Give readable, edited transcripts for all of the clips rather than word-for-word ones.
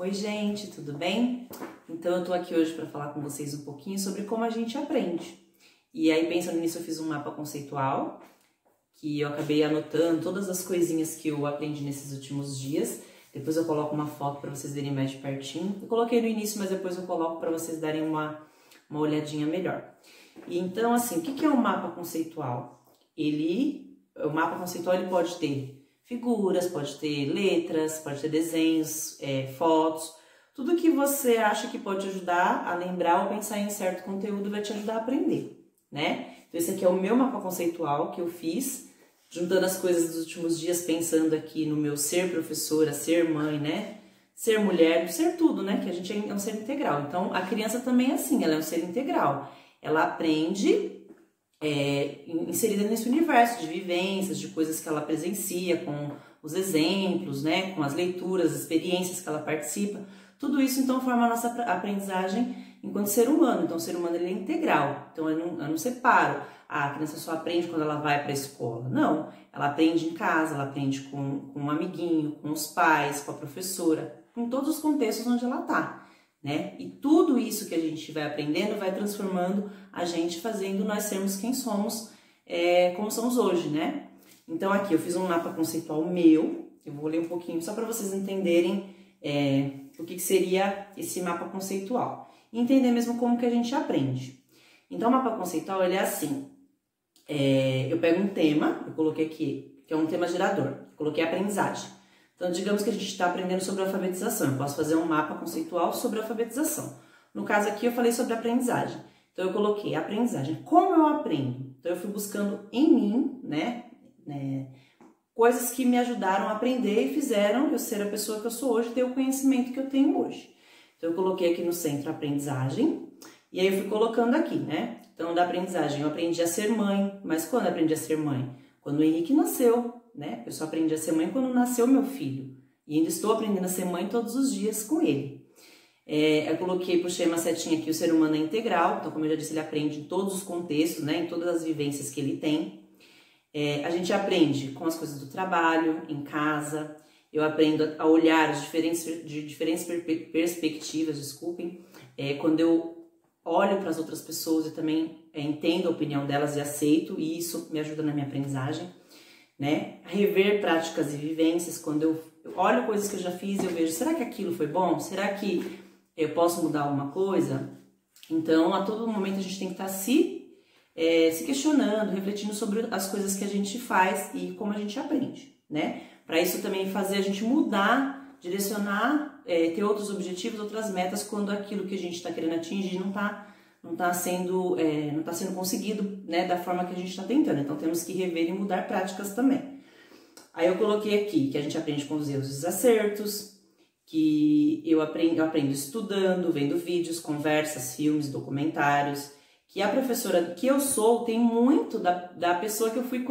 Oi gente, tudo bem? Então eu tô aqui hoje para falar com vocês um pouquinho sobre como a gente aprende. E aí pensando nisso eu fiz um mapa conceitual, que eu acabei anotando todas as coisinhas que eu aprendi nesses últimos dias. Depois eu coloco uma foto para vocês verem mais de pertinho. Eu coloquei no início, mas depois eu coloco para vocês darem uma olhadinha melhor. E então assim, o que é um mapa conceitual? O mapa conceitual ele pode ter figuras, pode ter letras, pode ter desenhos, fotos, tudo que você acha que pode ajudar a lembrar ou pensar em certo conteúdo vai te ajudar a aprender, né? Então esse aqui é o meu mapa conceitual que eu fiz, juntando as coisas dos últimos dias, pensando aqui no meu ser professora, ser mãe, né? Ser mulher, ser tudo, né? Que a gente é um ser integral. Então a criança também é assim, ela é um ser integral. Ela aprende inserida nesse universo de vivências, de coisas que ela presencia, com os exemplos, né, com as leituras, as experiências que ela participa. Tudo isso, então, forma a nossa aprendizagem enquanto ser humano. Então, o ser humano ele é integral. Então, eu não separo. A criança só aprende quando ela vai para a escola. Não, ela aprende em casa, ela aprende com um amiguinho, com os pais, com a professora, em todos os contextos onde ela está. Né? E tudo isso que a gente vai aprendendo vai transformando a gente, fazendo nós sermos quem somos, como somos hoje, né? Então aqui eu fiz um mapa conceitual meu, eu vou ler um pouquinho só para vocês entenderem o que seria esse mapa conceitual. E entender mesmo como que a gente aprende. Então o mapa conceitual ele é assim, eu pego um tema, eu coloquei aqui, que é um tema gerador, eu coloquei aprendizagem. Então, digamos que a gente está aprendendo sobre alfabetização. Eu posso fazer um mapa conceitual sobre alfabetização. No caso aqui, eu falei sobre aprendizagem. Então, eu coloquei aprendizagem. Como eu aprendo? Então, eu fui buscando em mim, né, coisas que me ajudaram a aprender e fizeram eu ser a pessoa que eu sou hoje, ter o conhecimento que eu tenho hoje. Então, eu coloquei aqui no centro a aprendizagem. E aí, eu fui colocando aqui, né? Então, da aprendizagem, eu aprendi a ser mãe. Mas quando eu aprendi a ser mãe? Quando o Henrique nasceu. Né? Eu só aprendi a ser mãe quando nasceu meu filho. E ainda estou aprendendo a ser mãe todos os dias com ele. Eu puxei uma setinha aqui, o ser humano é integral. Então, como eu já disse, ele aprende em todos os contextos, né? Em todas as vivências que ele tem. A gente aprende com as coisas do trabalho, em casa. Eu aprendo a olhar de diferentes perspectivas, desculpem. Quando eu olho para as outras pessoas, eu também entendo a opinião delas e aceito. E isso me ajuda na minha aprendizagem. Né? Rever práticas e vivências, quando eu olho coisas que eu já fiz, eu vejo, será que aquilo foi bom? Será que eu posso mudar alguma coisa? Então, a todo momento a gente tem que estar se questionando, refletindo sobre as coisas que a gente faz e como a gente aprende, né? Para isso também fazer a gente mudar, direcionar, ter outros objetivos, outras metas, quando aquilo que a gente está querendo atingir não está sendo conseguido, né, da forma que a gente está tentando. Então, temos que rever e mudar práticas também. Aí eu coloquei aqui que a gente aprende com os erros e os acertos, que eu aprendo estudando, vendo vídeos, conversas, filmes, documentários, que a professora que eu sou tem muito da pessoa que eu fui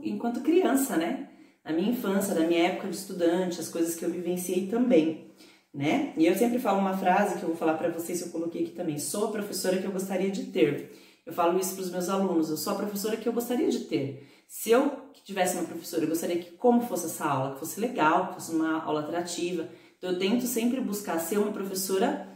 enquanto criança, né? Na minha infância, na minha época de estudante, as coisas que eu vivenciei também. Né? E eu sempre falo uma frase que eu vou falar para vocês, eu coloquei aqui também, sou a professora que eu gostaria de ter. Eu falo isso para os meus alunos, eu sou a professora que eu gostaria de ter. Se eu tivesse uma professora, eu gostaria que como fosse essa aula, que fosse legal, que fosse uma aula atrativa. Então eu tento sempre buscar ser uma professora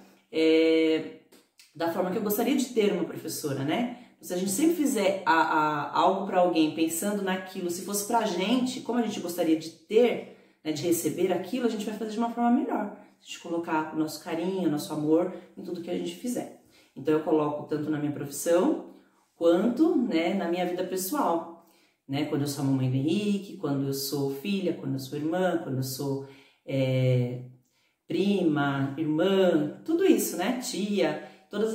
da forma que eu gostaria de ter uma professora, né? Se a gente sempre fizer algo para alguém pensando naquilo, se fosse para a gente, como a gente gostaria de ter, né, de receber aquilo, a gente vai fazer de uma forma melhor. A gente colocar o nosso carinho, o nosso amor em tudo que a gente fizer. Então, eu coloco tanto na minha profissão, quanto, né, na minha vida pessoal. Né? Quando eu sou a mamãe do Henrique, quando eu sou filha, quando eu sou irmã, quando eu sou prima, irmã, tudo isso, né? Tia, todos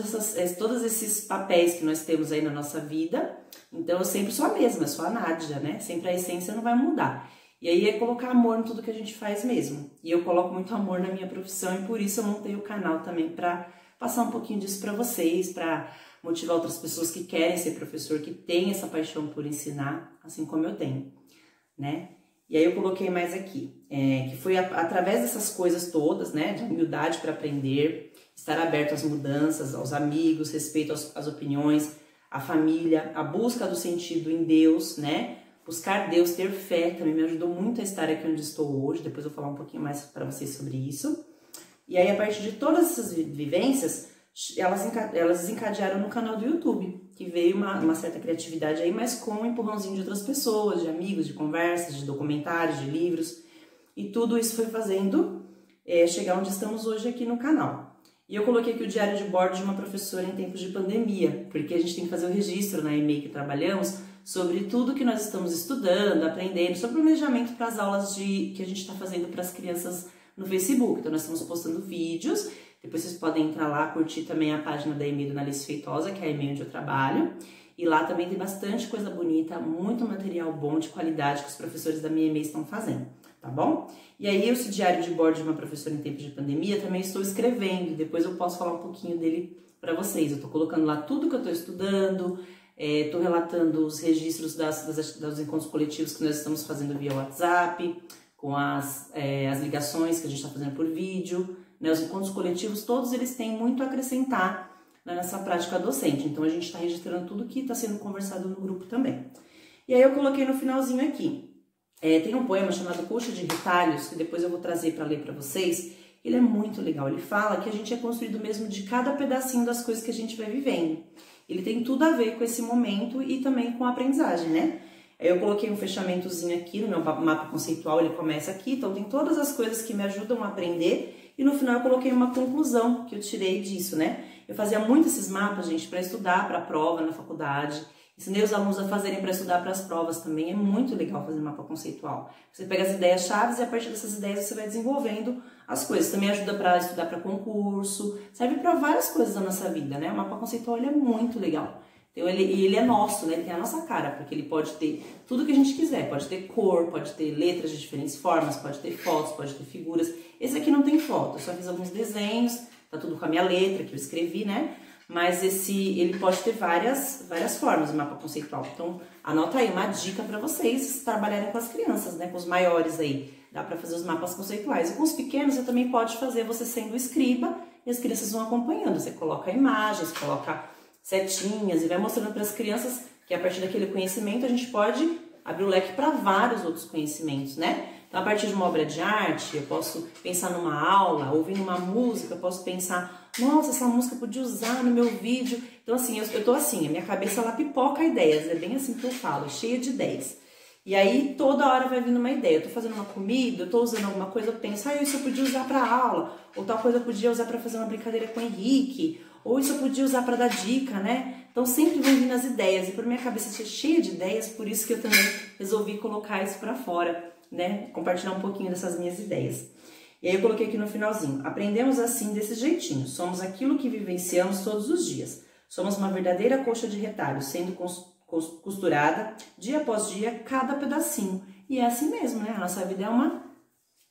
esses papéis que nós temos aí na nossa vida. Então, eu sempre sou a mesma, eu sou a Nádia, né? Sempre a essência não vai mudar. E aí é colocar amor em tudo que a gente faz mesmo. E eu coloco muito amor na minha profissão e por isso eu montei o canal também para passar um pouquinho disso para vocês, para motivar outras pessoas que querem ser professor, que têm essa paixão por ensinar, assim como eu tenho, né? E aí eu coloquei mais aqui, que foi através dessas coisas todas, né, de humildade para aprender, estar aberto às mudanças, aos amigos, respeito às opiniões, à família, a busca do sentido em Deus, né? Buscar Deus, ter fé, também me ajudou muito a estar aqui onde estou hoje. Depois eu vou falar um pouquinho mais para vocês sobre isso. E aí, a partir de todas essas vivências, elas desencadearam no canal do YouTube, que veio uma certa criatividade aí, mas com um empurrãozinho de outras pessoas, de amigos, de conversas, de documentários, de livros. E tudo isso foi fazendo chegar onde estamos hoje aqui no canal. E eu coloquei aqui o diário de bordo de uma professora em tempos de pandemia, porque a gente tem que fazer o registro na EMEI que trabalhamos sobre tudo que nós estamos estudando, aprendendo, sobre o planejamento para as aulas que a gente está fazendo para as crianças no Facebook. Então, nós estamos postando vídeos, depois vocês podem entrar lá, curtir também a página da EMEI do Analice Feitosa, que é a EMEI onde eu trabalho. E lá também tem bastante coisa bonita, muito material bom, de qualidade, que os professores da minha EMEI estão fazendo, tá bom? E aí, esse diário de bordo de uma professora em tempos de pandemia, também estou escrevendo, e depois eu posso falar um pouquinho dele para vocês. Eu estou colocando lá tudo que eu estou estudando, estou relatando os registros dos encontros coletivos que nós estamos fazendo via WhatsApp, com as ligações que a gente está fazendo por vídeo, né? Os encontros coletivos, todos eles têm muito a acrescentar, né, nessa prática docente. Então, a gente está registrando tudo que está sendo conversado no grupo também. E aí, eu coloquei no finalzinho aqui. Tem um poema chamado Coxa de Retalhos, que depois eu vou trazer para ler para vocês. Ele é muito legal. Ele fala que a gente é construído mesmo de cada pedacinho das coisas que a gente vai vivendo. Ele tem tudo a ver com esse momento e também com a aprendizagem, né? Eu coloquei um fechamentozinho aqui no meu mapa conceitual, ele começa aqui, então tem todas as coisas que me ajudam a aprender, e no final eu coloquei uma conclusão que eu tirei disso, né? Eu fazia muito esses mapas, gente, para estudar para a prova na faculdade, ensinei os alunos a fazerem para estudar para as provas também, é muito legal fazer mapa conceitual. Você pega as ideias-chave e a partir dessas ideias você vai desenvolvendo as coisas. Também ajuda para estudar para concurso, serve para várias coisas da nossa vida, né? O mapa conceitual ele é muito legal. Então, ele é nosso, né? Ele tem a nossa cara, porque ele pode ter tudo que a gente quiser. Pode ter cor, pode ter letras de diferentes formas, pode ter fotos, pode ter figuras. Esse aqui não tem foto, eu só fiz alguns desenhos, tá tudo com a minha letra que eu escrevi, né? Mas ele pode ter várias formas, o mapa conceitual. Então, anota aí uma dica para vocês trabalharem com as crianças, né? Com os maiores aí. Dá para fazer os mapas conceituais. E com os pequenos, você também pode fazer você sendo escriba e as crianças vão acompanhando. Você coloca imagens, coloca setinhas e vai mostrando para as crianças que a partir daquele conhecimento a gente pode abrir o leque para vários outros conhecimentos, né? Então, a partir de uma obra de arte, eu posso pensar numa aula, ouvindo uma música, eu posso pensar, nossa, essa música eu podia usar no meu vídeo. Então, assim, eu tô assim, a minha cabeça, ela pipoca ideias, é bem assim que eu falo, cheia de ideias. E aí, toda hora vai vindo uma ideia. Eu tô fazendo uma comida, eu tô usando alguma coisa, eu penso, isso eu podia usar para aula, ou tal coisa eu podia usar para fazer uma brincadeira com o Henrique, ou isso eu podia usar para dar dica, né? Então, sempre vão vindo as ideias, e por minha cabeça ser cheia de ideias, por isso que eu também resolvi colocar isso para fora, né? Compartilhar um pouquinho dessas minhas ideias. E aí eu coloquei aqui no finalzinho, aprendemos assim desse jeitinho, somos aquilo que vivenciamos todos os dias. Somos uma verdadeira coxa de retalhos, sendo costurada dia após dia, cada pedacinho. E é assim mesmo, né? A nossa vida é uma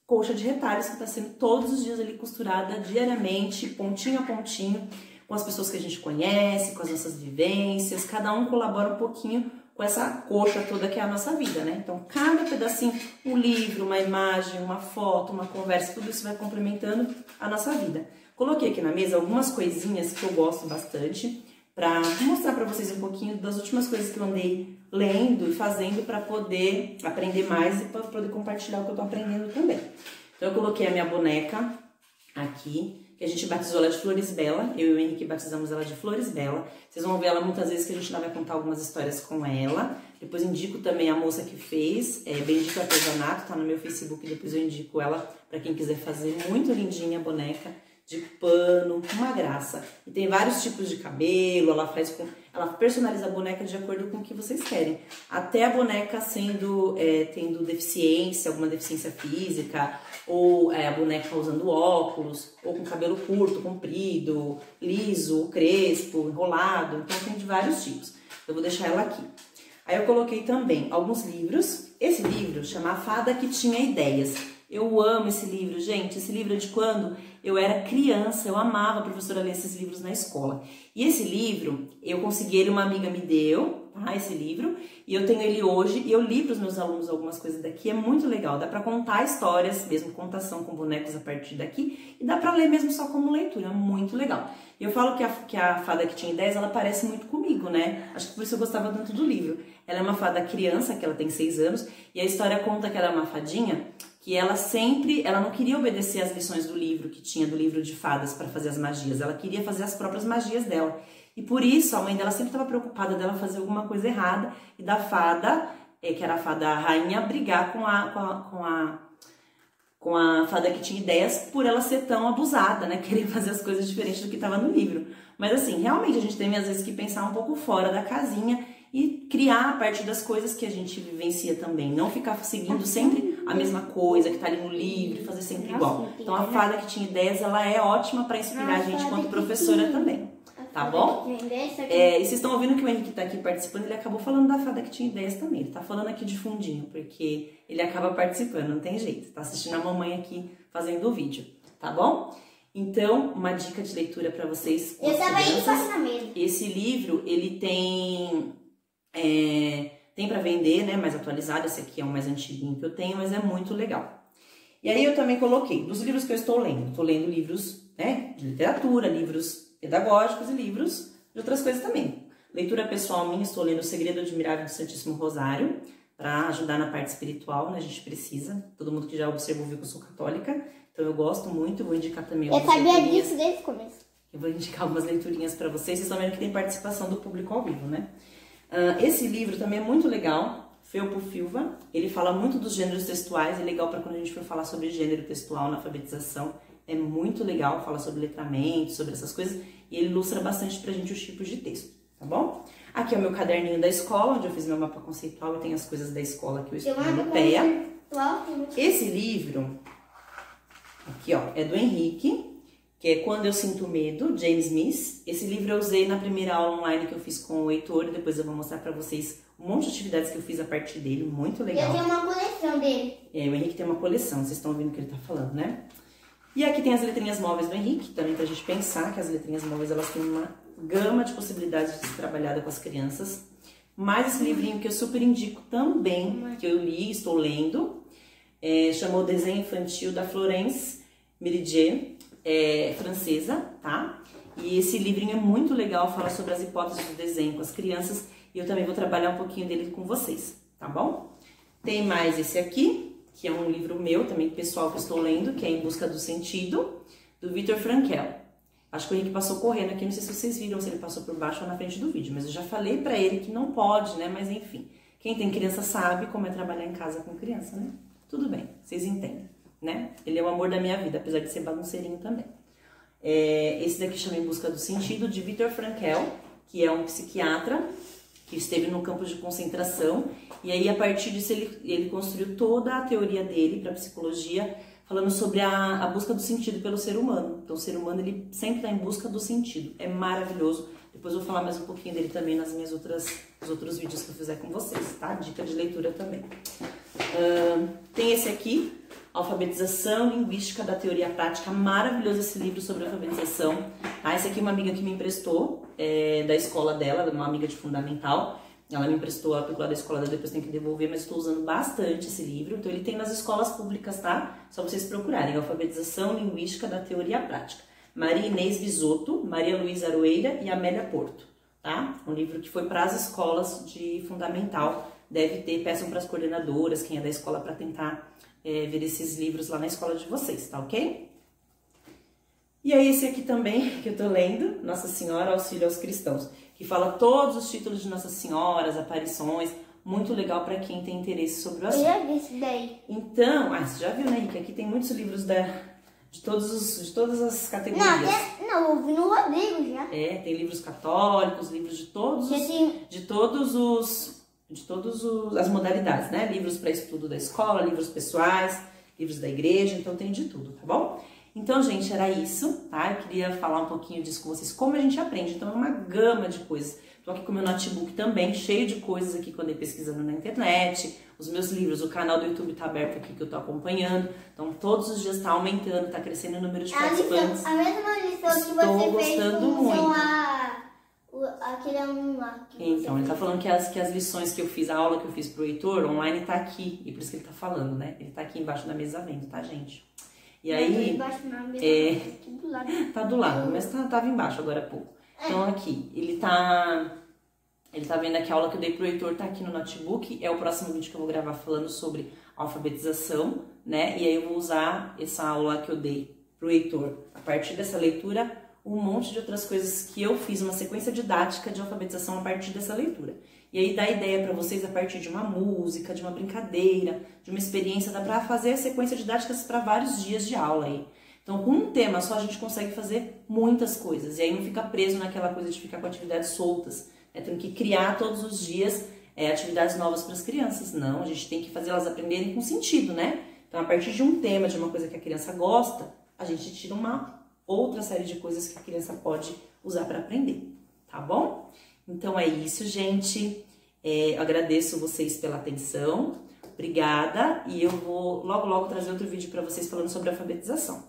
coxa de retalhos que está sendo todos os dias ali costurada diariamente, pontinho a pontinho, com as pessoas que a gente conhece, com as nossas vivências, cada um colabora um pouquinho com essa coxa toda que é a nossa vida, né? Então, cada pedacinho, um livro, uma imagem, uma foto, uma conversa, tudo isso vai complementando a nossa vida. Coloquei aqui na mesa algumas coisinhas que eu gosto bastante, para mostrar para vocês um pouquinho das últimas coisas que eu andei lendo e fazendo para poder aprender mais e para poder compartilhar o que eu tô aprendendo também. Então, eu coloquei a minha boneca aqui, que a gente batizou ela de Flores Bela, eu e o Henrique batizamos ela de Flores Bela. Vocês vão ver ela muitas vezes que a gente ainda vai contar algumas histórias com ela. Depois indico também a moça que fez, Bendito Artesanato, tá no meu Facebook, depois eu indico ela para quem quiser fazer. Muito lindinha a boneca, de pano, uma graça. E tem vários tipos de cabelo, ela personaliza a boneca de acordo com o que vocês querem. Até a boneca tendo deficiência, alguma deficiência física, ou a boneca usando óculos, ou com cabelo curto, comprido, liso, crespo, enrolado. Então tem de vários tipos. Eu vou deixar ela aqui. Aí eu coloquei também alguns livros. Esse livro chama A Fada que Tinha Ideias. Eu amo esse livro, gente. Esse livro é de quando eu era criança, eu amava a professora ler esses livros na escola. E esse livro, eu consegui ele, uma amiga me deu, tá? Esse livro. E eu tenho ele hoje e eu li para os meus alunos algumas coisas daqui. É muito legal. Dá para contar histórias, mesmo contação com bonecos a partir daqui. E dá para ler mesmo só como leitura. Muito legal. E eu falo que a fada que tinha ideias, ela parece muito comigo, né? Acho que por isso eu gostava tanto do livro. Ela é uma fada criança, que ela tem 6 anos. E a história conta que ela é uma fadinha que ela não queria obedecer às lições do livro, que tinha do livro de fadas para fazer as magias. Ela queria fazer as próprias magias dela. E por isso a mãe dela sempre estava preocupada dela fazer alguma coisa errada e da fada, que era a fada rainha, brigar com a fada que tinha ideias por ela ser tão abusada, né? Querer fazer as coisas diferentes do que estava no livro. Mas assim, realmente a gente tem às vezes que pensar um pouco fora da casinha e criar a partir das coisas que a gente vivencia também. Não ficar seguindo sempre a mesma coisa que tá ali no livro e fazer sempre igual. Então a fada que tinha ideias, ela é ótima para inspirar a gente enquanto professora também. Tá bom? E vocês estão ouvindo que o Henrique tá aqui participando, ele acabou falando da fada que tinha ideias também. Ele tá falando aqui de fundinho, porque ele acaba participando, não tem jeito. Tá assistindo a mamãe aqui fazendo o vídeo, tá bom? Então, uma dica de leitura para vocês. Eu também faço na mesa. Esse livro, ele tem para vender, né, mais atualizado. Esse aqui é o mais antiguinho que eu tenho, mas é muito legal. E aí eu também coloquei, dos livros que eu estou lendo livros, né, de literatura, livros pedagógicos e livros de outras coisas também. Leitura pessoal minha, estou lendo O Segredo Admirável do Santíssimo Rosário, para ajudar na parte espiritual, né, a gente precisa. Todo mundo que já observou viu que eu sou católica, então eu gosto muito, vou indicar também algumas leiturinhas. Eu sabia disso desde o começo. Eu vou indicar algumas leiturinhas para vocês estão vendo que tem participação do público ao vivo, né? Esse livro também é muito legal, Felpo Filva, ele fala muito dos gêneros textuais, é legal para quando a gente for falar sobre gênero textual na alfabetização, é muito legal, fala sobre letramento, sobre essas coisas, e ele ilustra bastante pra gente os tipos de texto, tá bom? Aqui é o meu caderninho da escola, onde eu fiz meu mapa conceitual e tem as coisas da escola que eu estudo no PEA. Esse livro, aqui ó, é do Henrique, que é Quando Eu Sinto Medo, James Smith. Esse livro eu usei na primeira aula online que eu fiz com o Heitor, e depois eu vou mostrar pra vocês um monte de atividades que eu fiz a partir dele, muito legal. Eu tenho uma coleção dele. O Henrique tem uma coleção, vocês estão ouvindo o que ele tá falando, né? E aqui tem as letrinhas móveis do Henrique, também pra gente pensar que as letrinhas móveis, elas têm uma gama de possibilidades de ser trabalhada com as crianças. Mais esse livrinho que eu super indico também, que eu li, estou lendo, chamou Desenho Infantil da Florence Meridier, francesa, tá? E esse livrinho é muito legal, fala sobre as hipóteses do desenho com as crianças, e eu também vou trabalhar um pouquinho dele com vocês, tá bom? Tem mais esse aqui, que é um livro meu também, pessoal, que eu estou lendo, que é Em Busca do Sentido, do Viktor Frankl. Acho que o Henrique passou correndo aqui, não sei se vocês viram, se ele passou por baixo ou na frente do vídeo, mas eu já falei pra ele que não pode, né? Mas enfim, quem tem criança sabe como é trabalhar em casa com criança, né? Tudo bem, vocês entendem, né? Ele é o amor da minha vida, apesar de ser bagunceirinho também. Esse daqui chama Em Busca do Sentido, de Viktor Frankl, que é um psiquiatra que esteve no campo de concentração, e aí a partir disso ele construiu toda a teoria dele para psicologia, falando sobre a busca do sentido pelo ser humano. Então o ser humano, ele sempre está em busca do sentido, é maravilhoso. Depois eu vou falar mais um pouquinho dele também nos outros vídeos que eu fizer com vocês, tá? Dica de leitura também. Tem esse aqui, Alfabetização Linguística da Teoria Prática, maravilhoso esse livro sobre alfabetização. Tá? Esse aqui é uma amiga que me emprestou, da escola dela, uma amiga de fundamental. Ela me emprestou a película da escola dela, depois tem que devolver, mas estou usando bastante esse livro. Então ele tem nas escolas públicas, tá? Só vocês procurarem, Alfabetização Linguística da Teoria Prática. Maria Inês Bisotto, Maria Luísa Aroeira e Amélia Porto, tá? Um livro que foi para as escolas de fundamental. Deve ter, peçam para as coordenadoras, quem é da escola, para tentar ver esses livros lá na escola de vocês, tá ok? E aí esse aqui também, que eu tô lendo, Nossa Senhora Auxílio aos Cristãos, que fala todos os títulos de Nossa Senhora, as aparições, muito legal para quem tem interesse sobre o assunto. Eu já vi isso daí. Então, você já viu, né, Henrique? Aqui tem muitos livros de todas as categorias. Não, eu vi no Rodrigo já. Tem livros católicos, livros de todas as modalidades, né? Livros para estudo da escola, livros pessoais, livros da igreja, então tem de tudo, tá bom? Então, gente, era isso, tá? Eu queria falar um pouquinho disso com vocês, como a gente aprende. Então, é uma gama de coisas. Tô aqui com o meu notebook também, cheio de coisas aqui que eu andei pesquisando na internet, os meus livros, o canal do YouTube tá aberto aqui que eu tô acompanhando. Então, todos os dias tá aumentando, tá crescendo o número de participantes. A mesma lição que Estou você fez gostando com muito. Aquele aluno lá. Então, ele tá falando que as lições que eu fiz, a aula que eu fiz pro Heitor, online tá aqui. E por isso que ele tá falando, né? Ele tá aqui embaixo da mesa vendo, tá, gente? E aí... Embaixo na mesa, aqui do lado. Tá do lado, mas tava embaixo agora há pouco. Então, aqui, ele tá vendo aqui a aula que eu dei pro Heitor, tá aqui no notebook. É o próximo vídeo que eu vou gravar falando sobre alfabetização, né? E aí eu vou usar essa aula que eu dei pro Heitor, a partir dessa leitura, um monte de outras coisas que eu fiz, uma sequência didática de alfabetização a partir dessa leitura. E aí dá ideia para vocês a partir de uma música, de uma brincadeira, de uma experiência, dá para fazer sequência didáticas para vários dias de aula aí. Então, com um tema só a gente consegue fazer muitas coisas, e aí não fica preso naquela coisa de ficar com atividades soltas, né? Tem que criar todos os dias atividades novas para as crianças. Não, a gente tem que fazer elas aprenderem com sentido, né? Então, a partir de um tema, de uma coisa que a criança gosta, a gente tira uma outra série de coisas que a criança pode usar para aprender, tá bom? Então é isso, gente. Eu agradeço vocês pela atenção. Obrigada. E eu vou logo trazer outro vídeo para vocês falando sobre alfabetização.